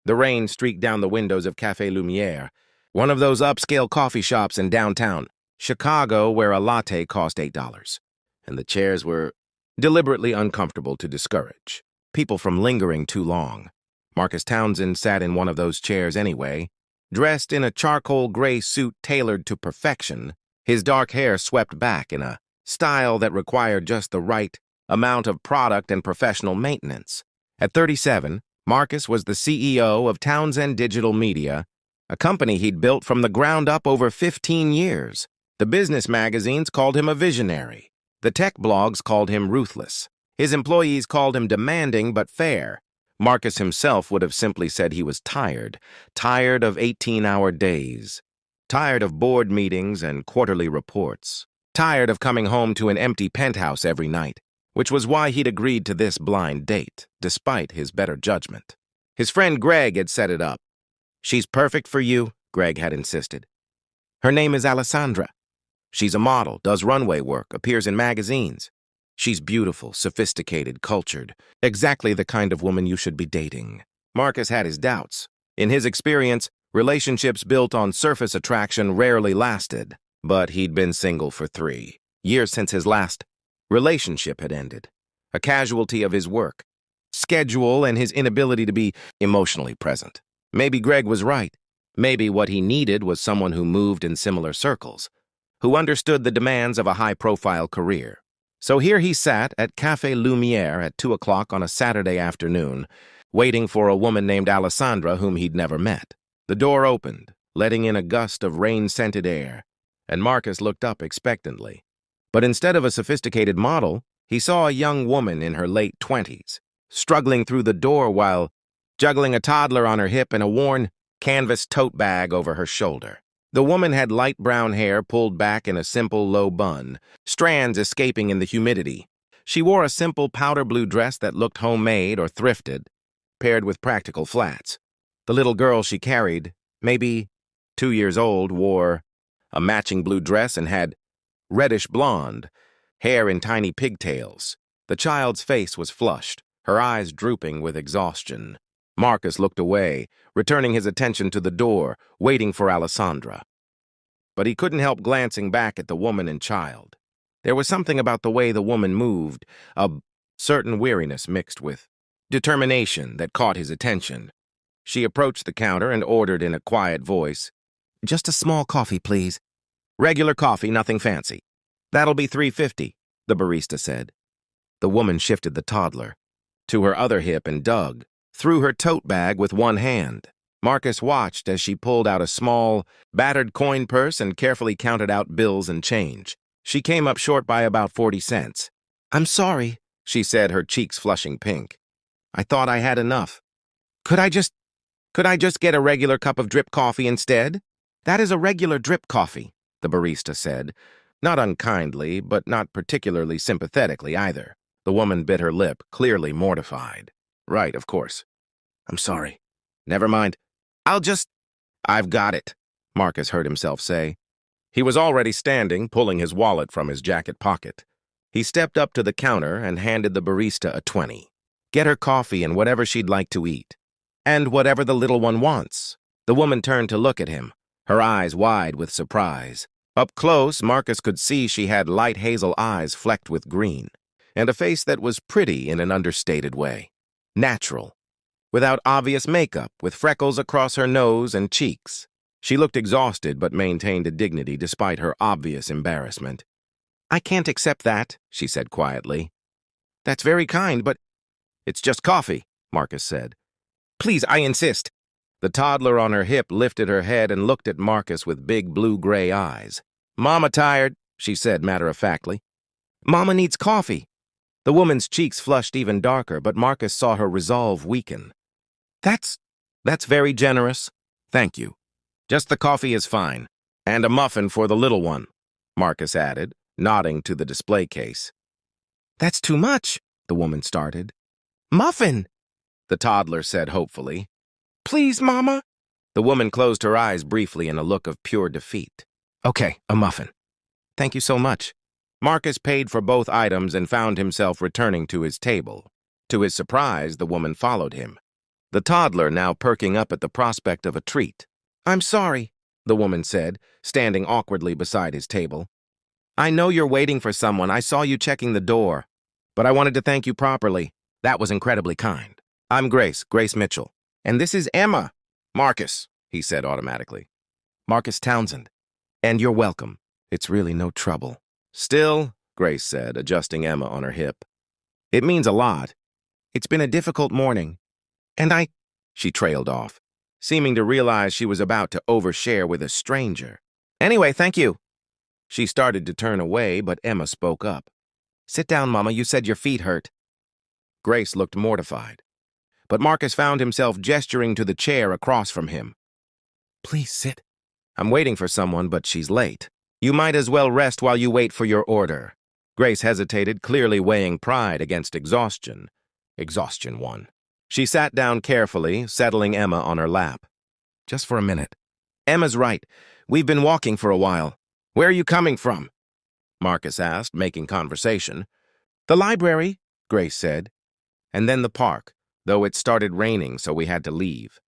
The rain streaked down the windows of Café Lumière, one of those upscale coffee shops in downtown Chicago where a latte cost $8. And the chairs were deliberately uncomfortable to discourage people from lingering too long. Marcus Townsend sat in one of those chairs anyway, dressed in a charcoal gray suit tailored to perfection, his dark hair swept back in a style that required just the right amount of product and professional maintenance. At 37, Marcus was the CEO of Townsend Digital Media, a company he'd built from the ground up over 15 years. The business magazines called him a visionary. The tech blogs called him ruthless. His employees called him demanding but fair. Marcus himself would have simply said he was tired of 18-hour days, tired of board meetings and quarterly reports, tired of coming home to an empty penthouse every night, which was why he'd agreed to this blind date, despite his better judgment. His friend Greg had set it up. "She's perfect for you," Greg had insisted. "Her name is Alessandra. She's a model, does runway work, appears in magazines. She's beautiful, sophisticated, cultured, exactly the kind of woman you should be dating." Marcus had his doubts. In his experience, relationships built on surface attraction rarely lasted, but he'd been single for 3 years since his last relationship had ended, a casualty of his work, schedule, and his inability to be emotionally present. Maybe Greg was right. Maybe what he needed was someone who moved in similar circles, who understood the demands of a high-profile career. So here he sat at Café Lumière at 2 o'clock on a Saturday afternoon, waiting for a woman named Alessandra whom he'd never met. The door opened, letting in a gust of rain-scented air, and Marcus looked up expectantly. But instead of a sophisticated model, he saw a young woman in her late 20s, struggling through the door while juggling a toddler on her hip and a worn canvas tote bag over her shoulder. The woman had light brown hair pulled back in a simple low bun, strands escaping in the humidity. She wore a simple powder blue dress that looked homemade or thrifted, paired with practical flats. The little girl she carried, maybe 2 years old, wore a matching blue dress and had reddish blonde hair in tiny pigtails. The child's face was flushed, her eyes drooping with exhaustion. Marcus looked away, returning his attention to the door, waiting for Alessandra. But he couldn't help glancing back at the woman and child. There was something about the way the woman moved, a certain weariness mixed with determination that caught his attention. She approached the counter and ordered in a quiet voice, "Just a small coffee, please." "Regular coffee, nothing fancy." "That'll be $3.50, the barista said. The woman shifted the toddler to her other hip and dug through her tote bag with one hand. Marcus watched as she pulled out a small, battered coin purse and carefully counted out bills and change. She came up short by about 40 cents. "I'm sorry," she said, her cheeks flushing pink. "I thought I had enough. Could I just get a regular cup of drip coffee instead?" "That is a regular drip coffee," the barista said, not unkindly, but not particularly sympathetically either. The woman bit her lip, clearly mortified. "Right, of course. I'm sorry. Never mind. I've got it," Marcus heard himself say. He was already standing, pulling his wallet from his jacket pocket. He stepped up to the counter and handed the barista a 20. "Get her coffee and whatever she'd like to eat. And whatever the little one wants." The woman turned to look at him, her eyes wide with surprise. Up close, Marcus could see she had light hazel eyes flecked with green, and a face that was pretty in an understated way. Natural, without obvious makeup, with freckles across her nose and cheeks. She looked exhausted but maintained a dignity despite her obvious embarrassment. "I can't accept that," she said quietly. "That's very kind, but—" "It's just coffee," Marcus said. "Please, I insist." The toddler on her hip lifted her head and looked at Marcus with big blue-gray eyes. "Mama tired," she said matter-of-factly. "Mama needs coffee." The woman's cheeks flushed even darker, but Marcus saw her resolve weaken. That's very generous. Thank you. Just the coffee is fine. And a muffin for the little one," Marcus added, nodding to the display case. "That's too much," the woman started. "Muffin," the toddler said hopefully. "Please, Mama." The woman closed her eyes briefly in a look of pure defeat. "Okay, a muffin. Thank you so much." Marcus paid for both items and found himself returning to his table. To his surprise, the woman followed him. the toddler now perking up at the prospect of a treat. "I'm sorry," the woman said, standing awkwardly beside his table. "I know you're waiting for someone. I saw you checking the door. But I wanted to thank you properly. That was incredibly kind. I'm Grace Mitchell. And this is Emma." "Marcus," he said automatically. "Marcus Townsend. And you're welcome. It's really no trouble." "Still," Grace said, adjusting Emma on her hip, "it means a lot. It's been a difficult morning. And she trailed off, seeming to realize she was about to overshare with a stranger. "Anyway, thank you." She started to turn away, but Emma spoke up. "Sit down, Mama. You said your feet hurt." Grace looked mortified, but Marcus found himself gesturing to the chair across from him. "Please sit. I'm waiting for someone, but she's late. You might as well rest while you wait for your order." Grace hesitated, clearly weighing pride against exhaustion. Exhaustion won. She sat down carefully, settling Emma on her lap. "Just for a minute. Emma's right. We've been walking for a while." "Where are you coming from?" Marcus asked, making conversation. "The library," Grace said. "And then the park, though it started raining, so we had to leave.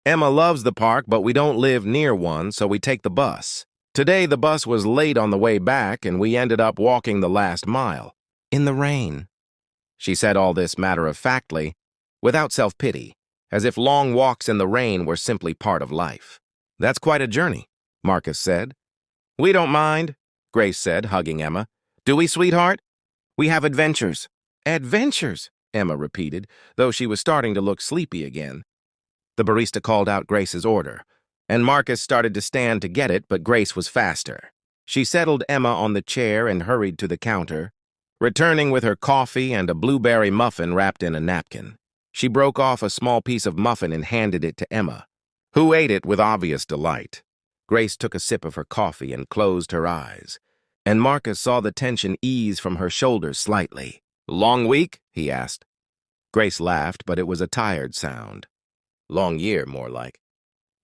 Emma loves the park, but we don't live near one, so we take the bus. Today the bus was late on the way back, and we ended up walking the last mile. In the rain." She said all this matter-of-factly, without self-pity, as if long walks in the rain were simply part of life. "That's quite a journey," Marcus said. "We don't mind," Grace said, hugging Emma. "Do we, sweetheart? We have adventures." "Adventures," Emma repeated, though she was starting to look sleepy again. The barista called out Grace's order, and Marcus started to stand to get it, but Grace was faster. She settled Emma on the chair and hurried to the counter, returning with her coffee and a blueberry muffin wrapped in a napkin. She broke off a small piece of muffin and handed it to Emma, who ate it with obvious delight. Grace took a sip of her coffee and closed her eyes, and Marcus saw the tension ease from her shoulders slightly. "Long week?" he asked. Grace laughed, but it was a tired sound. "Long year, more like.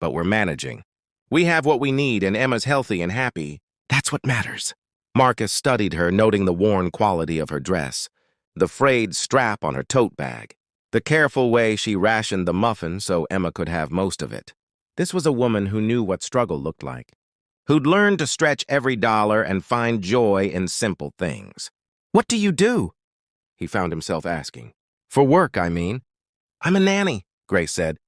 But we're managing. We have what we need, and Emma's healthy and happy. That's what matters." Marcus studied her, noting the worn quality of her dress, the frayed strap on her tote bag, the careful way she rationed the muffin so Emma could have most of it. This was a woman who knew what struggle looked like, who'd learned to stretch every dollar and find joy in simple things. "What do you do?" he found himself asking. "For work, I mean." "I'm a nanny," Grace said.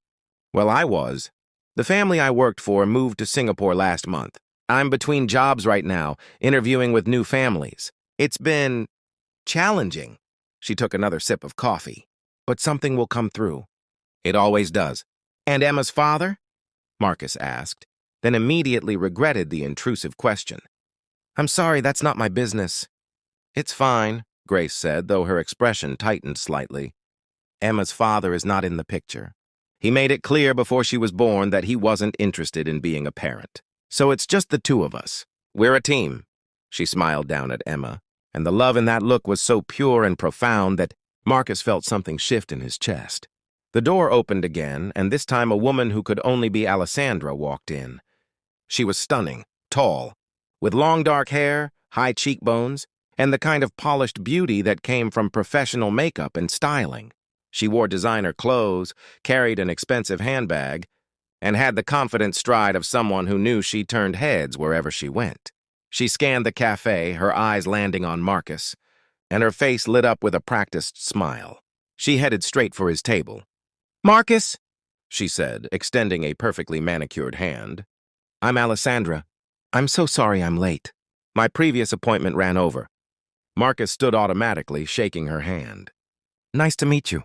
"Well, I was. The family I worked for moved to Singapore last month. I'm between jobs right now, interviewing with new families. It's been challenging." She took another sip of coffee. "But something will come through." "It always does." "And Emma's father?" Marcus asked, then immediately regretted the intrusive question. "I'm sorry, that's not my business." "It's fine," Grace said, though her expression tightened slightly. "Emma's father is not in the picture. He made it clear before she was born that he wasn't interested in being a parent. So it's just the two of us. We're a team." She smiled down at Emma, and the love in that look was so pure and profound that Marcus felt something shift in his chest. The door opened again, and this time a woman who could only be Alessandra walked in. She was stunning, tall, with long dark hair, high cheekbones, and the kind of polished beauty that came from professional makeup and styling. She wore designer clothes, carried an expensive handbag, and had the confident stride of someone who knew she turned heads wherever she went. She scanned the cafe, her eyes landing on Marcus, and her face lit up with a practiced smile. She headed straight for his table. "Marcus," she said, extending a perfectly manicured hand. "I'm Alessandra. I'm so sorry I'm late. My previous appointment ran over." Marcus stood automatically, shaking her hand. "Nice to meet you."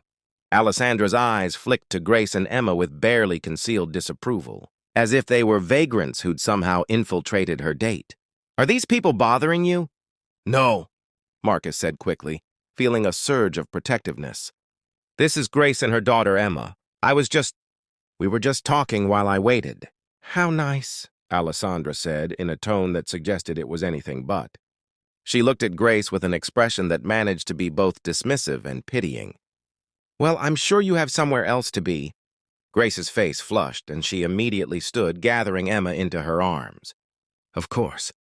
Alessandra's eyes flicked to Grace and Emma with barely concealed disapproval, as if they were vagrants who'd somehow infiltrated her date. "Are these people bothering you?" "No," Marcus said quickly, feeling a surge of protectiveness. "This is Grace and her daughter Emma. We were just talking while I waited." "How nice," Alessandra said in a tone that suggested it was anything but. She looked at Grace with an expression that managed to be both dismissive and pitying. "Well, I'm sure you have somewhere else to be." Grace's face flushed, and she immediately stood, gathering Emma into her arms. "Of course.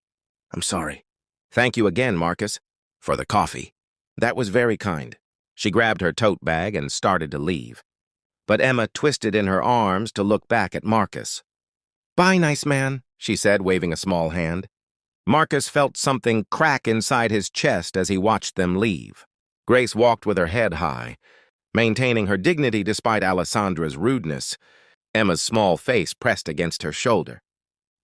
I'm sorry." "Thank you again, Marcus, for the coffee." "That was very kind." She grabbed her tote bag and started to leave. but Emma twisted in her arms to look back at Marcus. "Bye, nice man," she said, waving a small hand. Marcus felt something crack inside his chest as he watched them leave. Grace walked with her head high, maintaining her dignity despite Alessandra's rudeness. Emma's small face pressed against her shoulder.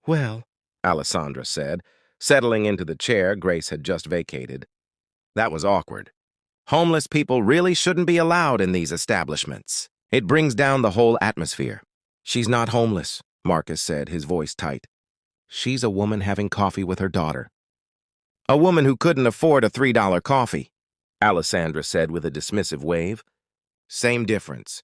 "Well," Alessandra said, settling into the chair Grace had just vacated. That was awkward. Homeless people really shouldn't be allowed in these establishments. It brings down the whole atmosphere. "She's not homeless," Marcus said, his voice tight. "She's a woman having coffee with her daughter." "A woman who couldn't afford a $3 coffee," Alessandra said with a dismissive wave. "Same difference.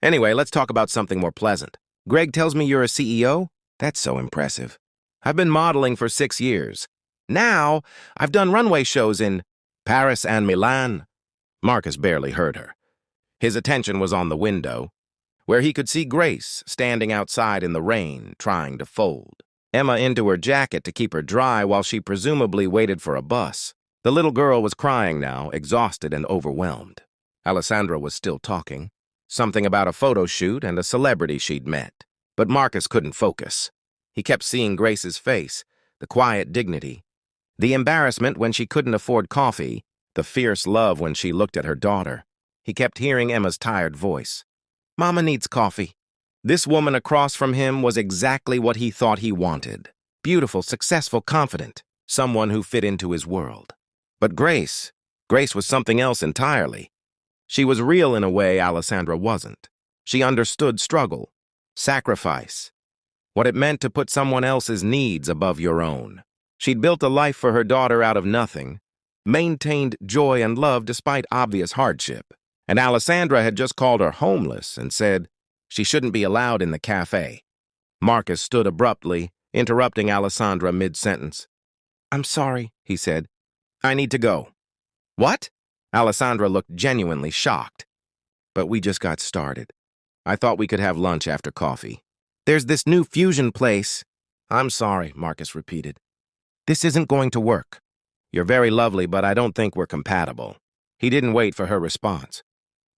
Anyway, let's talk about something more pleasant. Greg tells me you're a CEO? That's so impressive. I've been modeling for 6 years. Now, I've done runway shows in Paris and Milan." Marcus barely heard her. His attention was on the window, where he could see Grace standing outside in the rain, trying to fold Emma into her jacket to keep her dry while she presumably waited for a bus. The little girl was crying now, exhausted and overwhelmed. Alessandra was still talking, something about a photo shoot and a celebrity she'd met. But Marcus couldn't focus. He kept seeing Grace's face, the quiet dignity, the embarrassment when she couldn't afford coffee, the fierce love when she looked at her daughter. He kept hearing Emma's tired voice. "Mama needs coffee." This woman across from him was exactly what he thought he wanted. Beautiful, successful, confident, someone who fit into his world. But Grace was something else entirely. She was real in a way Alessandra wasn't. She understood struggle, sacrifice, what it meant to put someone else's needs above your own. She'd built a life for her daughter out of nothing, maintained joy and love despite obvious hardship. And Alessandra had just called her homeless and said she shouldn't be allowed in the cafe. Marcus stood abruptly, interrupting Alessandra mid-sentence. "I'm sorry," he said. "I need to go." "What?" Alessandra looked genuinely shocked. "But we just got started. I thought we could have lunch after coffee. There's this new fusion place." "I'm sorry," Marcus repeated. "This isn't going to work. You're very lovely, but I don't think we're compatible." He didn't wait for her response.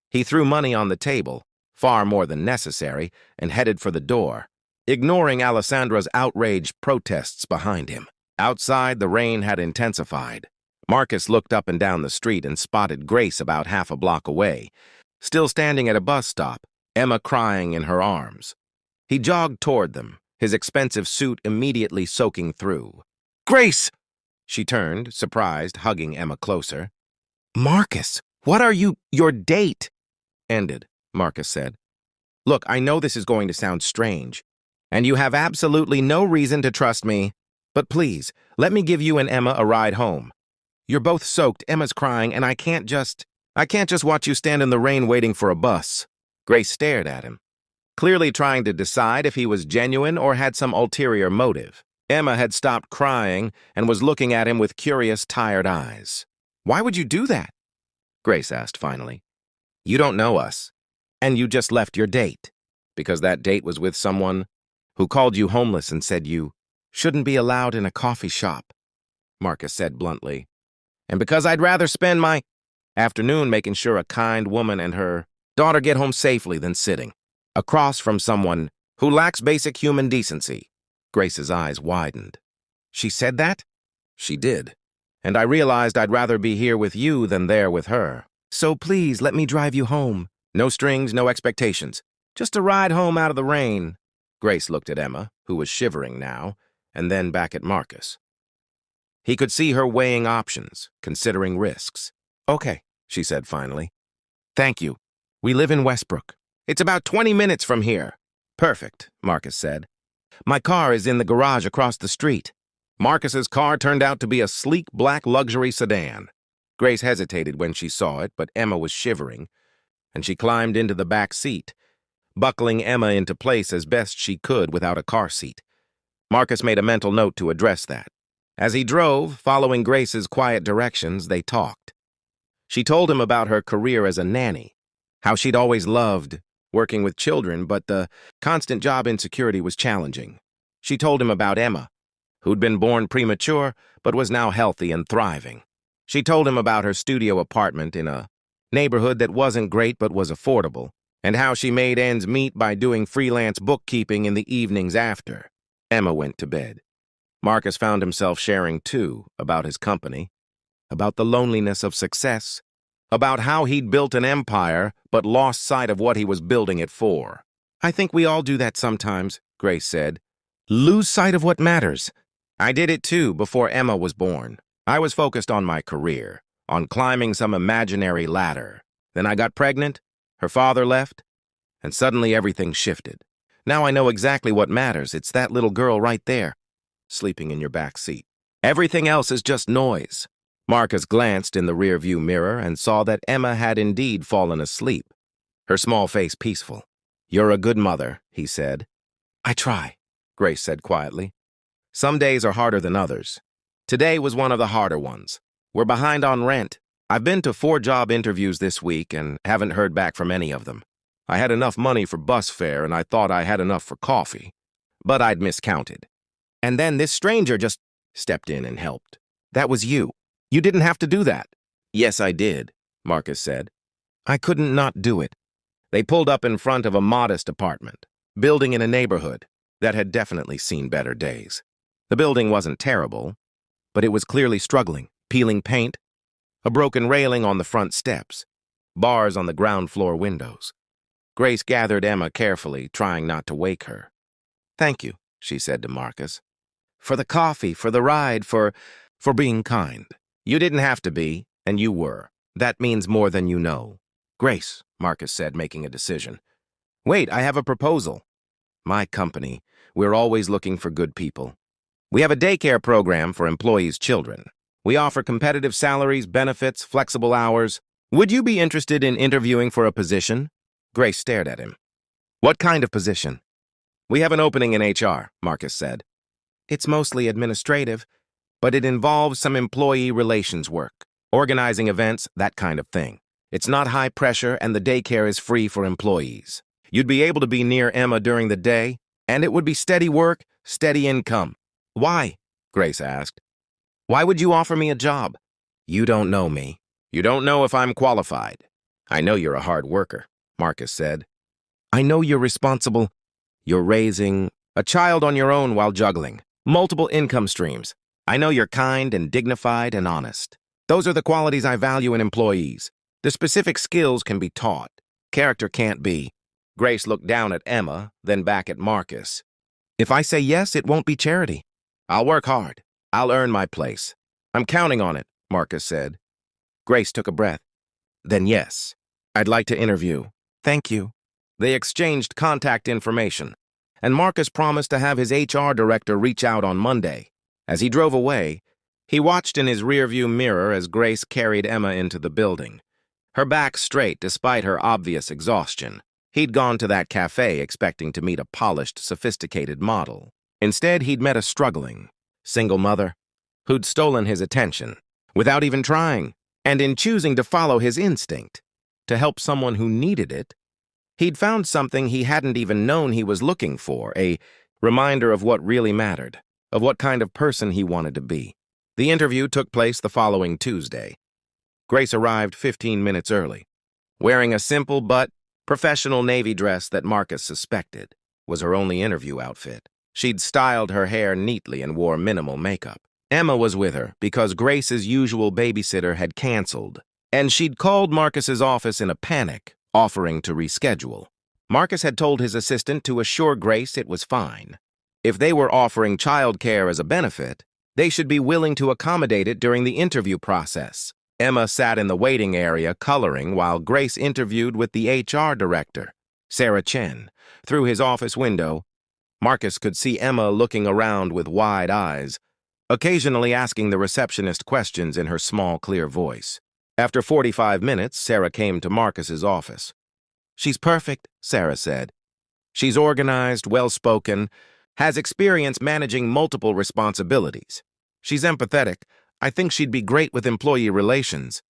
He threw money on the table, far more than necessary, and headed for the door, ignoring Alessandra's outraged protests behind him. Outside, the rain had intensified. Marcus looked up and down the street and spotted Grace about half a block away, still standing at a bus stop, Emma crying in her arms. He jogged toward them, his expensive suit immediately soaking through. "Grace!" She turned, surprised, hugging Emma closer. "Marcus, what are you— Your date?" "Ended," Marcus said. "Look, I know this is going to sound strange, and you have absolutely no reason to trust me, but please, let me give you and Emma a ride home. You're both soaked, Emma's crying, and I can't just watch you stand in the rain waiting for a bus." Grace stared at him, clearly trying to decide if he was genuine or had some ulterior motive. Emma had stopped crying and was looking at him with curious, tired eyes. "Why would you do that?" Grace asked finally. "You don't know us, and you just left your date, because that date was with someone who called you homeless and said you shouldn't be allowed in a coffee shop," Marcus said bluntly. "And because I'd rather spend my afternoon making sure a kind woman and her daughter get home safely than sitting across from someone who lacks basic human decency." Grace's eyes widened. "She said that?" "She did. And I realized I'd rather be here with you than there with her. So please let me drive you home. No strings, no expectations. Just a ride home out of the rain." Grace looked at Emma, who was shivering now, and then back at Marcus. He could see her weighing options, considering risks. "Okay," she said finally. "Thank you. We live in Westbrook. It's about 20 minutes from here." "Perfect," Marcus said. "My car is in the garage across the street." Marcus's car turned out to be a sleek black luxury sedan. Grace hesitated when she saw it, but Emma was shivering, and she climbed into the back seat, buckling Emma into place as best she could without a car seat. Marcus made a mental note to address that. As he drove, following Grace's quiet directions, they talked. She told him about her career as a nanny, how she'd always loved working with children, but the constant job insecurity was challenging. She told him about Emma, who'd been born premature but was now healthy and thriving. She told him about her studio apartment in a neighborhood that wasn't great but was affordable, and how she made ends meet by doing freelance bookkeeping in the evenings after. Emma went to bed. Marcus found himself sharing too about his company, about the loneliness of success, about how he'd built an empire but lost sight of what he was building it for. "I think we all do that sometimes," Grace said. "Lose sight of what matters." "I did it too before Emma was born. I was focused on my career, on climbing some imaginary ladder. Then I got pregnant, her father left, and suddenly everything shifted. Now I know exactly what matters. It's that little girl right there, sleeping in your back seat. Everything else is just noise." Marcus glanced in the rearview mirror and saw that Emma had indeed fallen asleep, her small face peaceful. "You're a good mother," he said. "I try," Grace said quietly. "Some days are harder than others. Today was one of the harder ones. We're behind on rent. I've been to 4 job interviews this week and haven't heard back from any of them. I had enough money for bus fare and I thought I had enough for coffee, but I'd miscounted. And then this stranger just stepped in and helped. That was you. You didn't have to do that." "Yes, I did," Marcus said. "I couldn't not do it." They pulled up in front of a modest apartment, building in a neighborhood that had definitely seen better days. The building wasn't terrible, but it was clearly struggling, peeling paint, a broken railing on the front steps, bars on the ground floor windows. Grace gathered Emma carefully, trying not to wake her. "Thank you," she said to Marcus. "For the coffee, for the ride, for being kind. You didn't have to be, and you were. That means more than you know." "Grace," Marcus said, making a decision. "Wait, I have a proposal. My company, we're always looking for good people. We have a daycare program for employees' children. We offer competitive salaries, benefits, flexible hours. Would you be interested in interviewing for a position?" Grace stared at him. "What kind of position?" "We have an opening in HR," Marcus said. "It's mostly administrative, but it involves some employee relations work, organizing events, that kind of thing. It's not high pressure and the daycare is free for employees. You'd be able to be near Emma during the day, and it would be steady work, steady income." "Why?" Grace asked. "Why would you offer me a job?" "You don't know me. You don't know if I'm qualified. I know you're a hard worker," Marcus said. "I know you're responsible. You're raising a child on your own while juggling multiple income streams. I know you're kind and dignified and honest. Those are the qualities I value in employees. The specific skills can be taught. Character can't be." Grace looked down at Emma, then back at Marcus. "If I say yes, it won't be charity. I'll work hard. I'll earn my place. I'm counting on it," Marcus said. Grace took a breath. "Then yes, I'd like to interview." "Thank you." They exchanged contact information, and Marcus promised to have his HR director reach out on Monday. As he drove away, he watched in his rearview mirror as Grace carried Emma into the building, her back straight despite her obvious exhaustion. He'd gone to that cafe expecting to meet a polished, sophisticated model. Instead, he'd met a struggling, single mother who'd stolen his attention without even trying, and in choosing to follow his instinct to help someone who needed it, he'd found something he hadn't even known he was looking for, a reminder of what really mattered, of what kind of person he wanted to be. The interview took place the following Tuesday. Grace arrived 15 minutes early, wearing a simple but professional navy dress that Marcus suspected was her only interview outfit. She'd styled her hair neatly and wore minimal makeup. Emma was with her because Grace's usual babysitter had canceled, and she'd called Marcus's office in a panic, offering to reschedule. Marcus had told his assistant to assure Grace it was fine. If they were offering childcare as a benefit, they should be willing to accommodate it during the interview process. Emma sat in the waiting area coloring while Grace interviewed with the HR director, Sarah Chen. Through his office window, Marcus could see Emma looking around with wide eyes, occasionally asking the receptionist questions in her small, clear voice. After 45 minutes, Sarah came to Marcus's office. "She's perfect," Sarah said. "She's organized, well-spoken, has experience managing multiple responsibilities. She's empathetic. I think she'd be great with employee relations."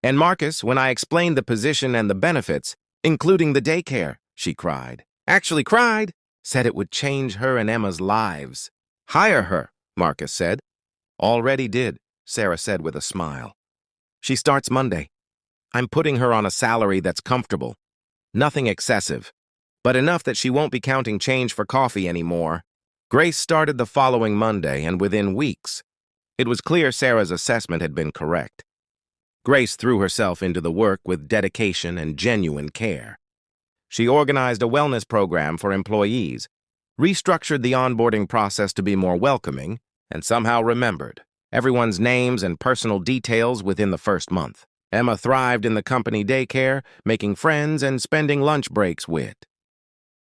"And Marcus, when I explained the position and the benefits, including the daycare," she cried. Actually cried. Said it would change her and Emma's lives. "Hire her," Marcus said. "Already did," Sarah said with a smile. "She starts Monday. I'm putting her on a salary that's comfortable. Nothing excessive, but enough that she won't be counting change for coffee anymore. Grace started the following Monday, and within weeks, it was clear Sarah's assessment had been correct. Grace threw herself into the work with dedication and genuine care. She organized a wellness program for employees, restructured the onboarding process to be more welcoming, and somehow remembered everyone's names and personal details within the first month. Emma thrived in the company daycare, making friends and spending lunch breaks with